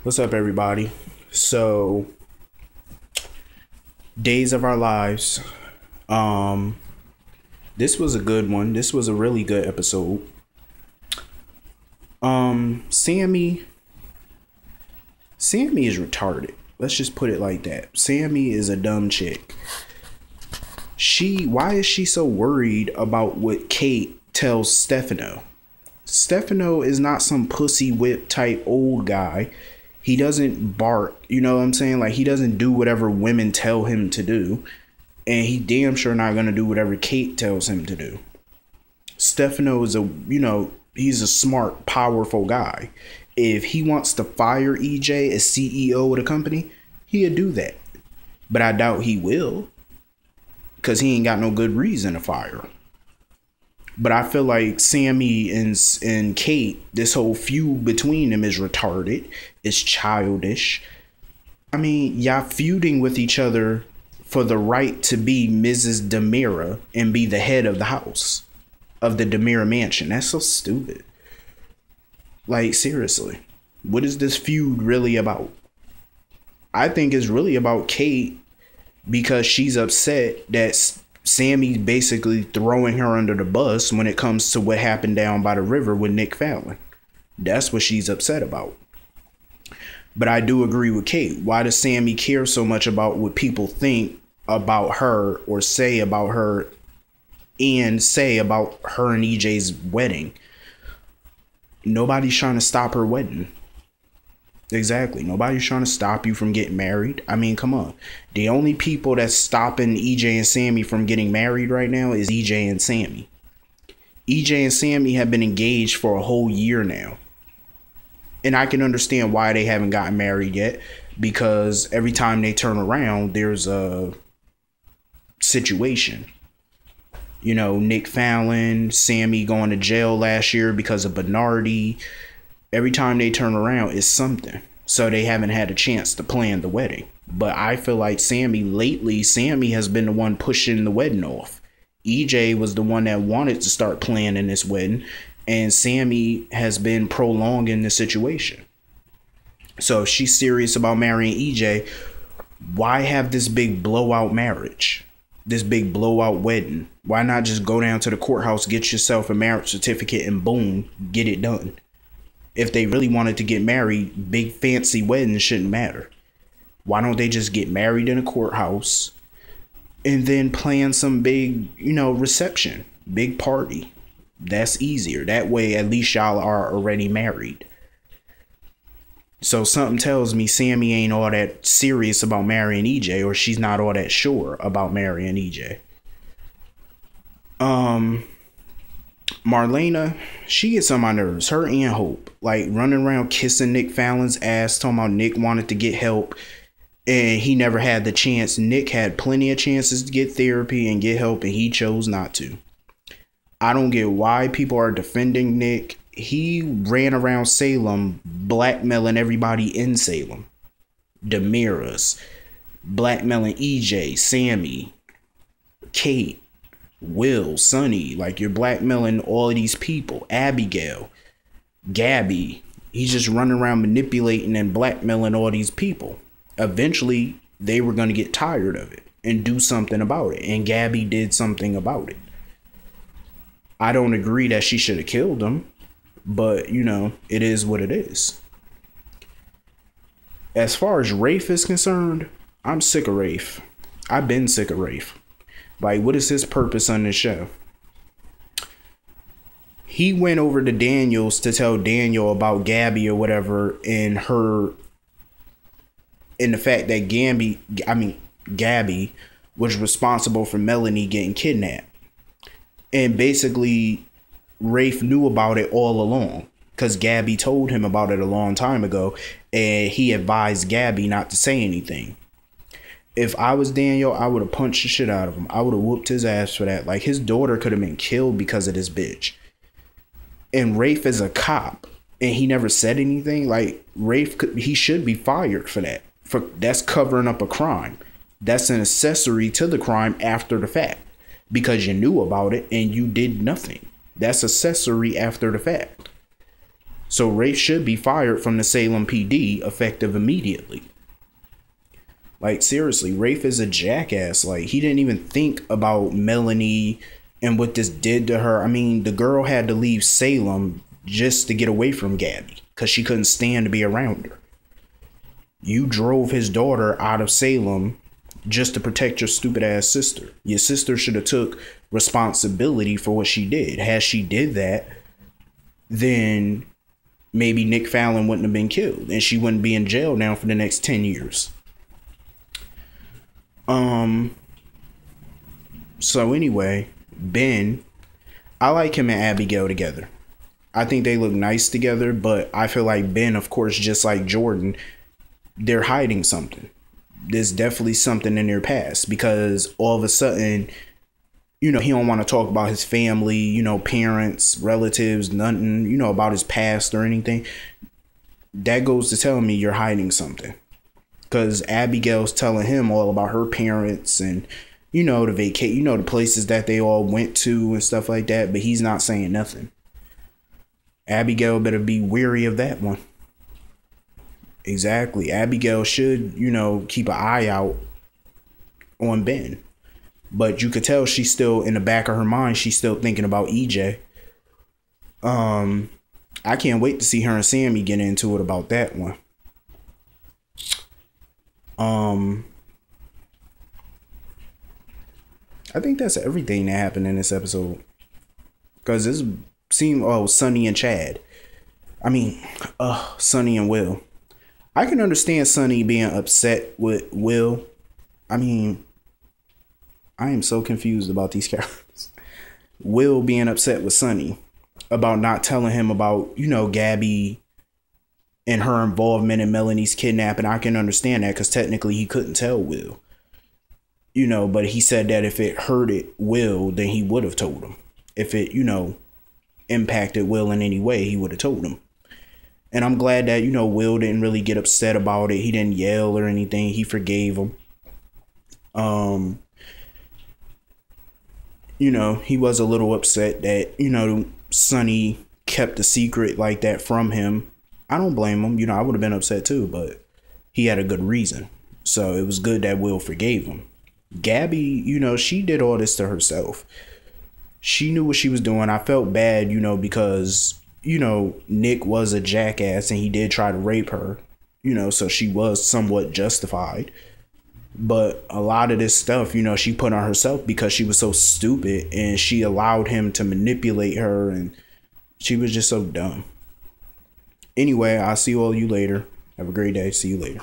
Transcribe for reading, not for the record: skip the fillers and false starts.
What's up, everybody? So, Days of Our Lives. Um, this was a good one. This was a really good episode. Sammy. Sammy is retarded. Let's just put it like that. Sammy is a dumb chick. Why is she so worried about what Kate tells Stefano? Stefano is not some pussy whip type old guy. He doesn't bark, you know what I'm saying? Like, he doesn't do whatever women tell him to do. And he damn sure not going to do whatever Kate tells him to do. Stefano is he's a smart, powerful guy. If he wants to fire EJ as CEO of the company, he'll do that. But I doubt he will. Because he ain't got no good reason to fire him. But I feel like Sammy and Kate, this whole feud between them is retarded. It's childish. I mean, y'all feuding with each other for the right to be Mrs. Demira and be the head of the house of the Demira mansion. That's so stupid. Like, seriously, what is this feud really about? I think it's really about Kate because she's upset that Sammy's basically throwing her under the bus when it comes to what happened down by the river with Nick Fallon. That's what she's upset about. But I do agree with Kate. Why does Sammy care so much about what people think about her or say about her and say about her and EJ's wedding? Nobody's trying to stop her wedding. Exactly. Nobody's trying to stop you from getting married. I mean, come on. The only people that's stopping EJ and Sammy from getting married right now is EJ and Sammy. EJ and Sammy have been engaged for a whole year now. And I can understand why they haven't gotten married yet. Because every time they turn around, there's a situation. You know, Nick Fallon, Sammy going to jail last year because of Bernardi. Every time they turn around, it's something. So they haven't had a chance to plan the wedding. But I feel like Sammy has been the one pushing the wedding off. EJ was the one that wanted to start planning this wedding. And Sammy has been prolonging the situation. So if she's serious about marrying EJ, why have this big blowout marriage? This big blowout wedding? Why not just go down to the courthouse, get yourself a marriage certificate, and boom, get it done? If they really wanted to get married, big fancy weddings shouldn't matter. Why don't they just get married in a courthouse and then plan some big, reception, big party? That's easier. That way, at least y'all are already married. So something tells me Sammy ain't all that serious about marrying EJ, or she's not all that sure about marrying EJ. Marlena, she gets on my nerves. Her and Hope, like running around kissing Nick Fallon's ass, talking about Nick wanted to get help and he never had the chance. Nick had plenty of chances to get therapy and get help and he chose not to. I don't get why people are defending Nick. He ran around Salem blackmailing everybody in Salem. Demiras, blackmailing EJ, Sammy, Kate, Will, Sonny. Like, you're blackmailing all of these people. Abigail, Gabby. He's just running around manipulating and blackmailing all these people. Eventually, they were going to get tired of it and do something about it. And Gabby did something about it. I don't agree that she should have killed him. But, it is what it is. As far as Rafe is concerned, I'm sick of Rafe. I've been sick of Rafe. Like, what is his purpose on this show? He went over to Daniels to tell Daniel about Gabby or whatever, and the fact that Gabby was responsible for Melanie getting kidnapped. And basically, Rafe knew about it all along because Gabby told him about it a long time ago, and he advised Gabby not to say anything. If I was Daniel, I would have punched the shit out of him. I would have whooped his ass for that. Like, his daughter could have been killed because of this bitch. And Rafe is a cop, and he never said anything. Like, he should be fired for that. That's covering up a crime. That's an accessory to the crime after the fact because you knew about it and you did nothing. That's accessory after the fact. So Rafe should be fired from the Salem PD effective immediately. Like, seriously, Rafe is a jackass. Like, he didn't even think about Melanie and what this did to her. I mean, the girl had to leave Salem just to get away from Gabby because she couldn't stand to be around her. You drove his daughter out of Salem just to protect your stupid ass sister. Your sister should have took responsibility for what she did. Had she did that, then maybe Nick Fallon wouldn't have been killed and she wouldn't be in jail now for the next 10 years. So anyway, Ben, I like him and Abigail together. I think they look nice together, but I feel like Ben, of course, just like Jordan, they're hiding something. There's definitely something in their past because all of a sudden, he don't want to talk about his family, parents, relatives, nothing, about his past or anything. That goes to tell me you're hiding something. Because Abigail's telling him all about her parents and, the the places that they all went to and stuff like that. But he's not saying nothing. Abigail better be wary of that one. Exactly. Abigail should, keep an eye out on Ben. But you could tell she's still in the back of her mind. She's still thinking about EJ. I can't wait to see her and Sammy get into it about that one. I think that's everything that happened in this episode. Because this seemed, Sonny and Chad. Sonny and Will. I can understand Sonny being upset with Will. I am so confused about these characters. Will being upset with Sonny about not telling him about, Gabby and her involvement in Melanie's kidnapping. I can understand that because technically he couldn't tell Will. But he said that if it hurted Will, then he would have told him. If it, impacted Will in any way, he would have told him. And I'm glad that, Will didn't really get upset about it. He didn't yell or anything. He forgave him. He was a little upset that, Sonny kept the secret like that from him. I don't blame him. I would have been upset too, but he had a good reason. So it was good that Will forgave him. Gabby, she did all this to herself. She knew what she was doing. I felt bad, because, Nick was a jackass and he did try to rape her, so she was somewhat justified. But a lot of this stuff, she put on herself because she was so stupid and she allowed him to manipulate her and she was just so dumb. Anyway, I'll see all you later. Have a great day. See you later.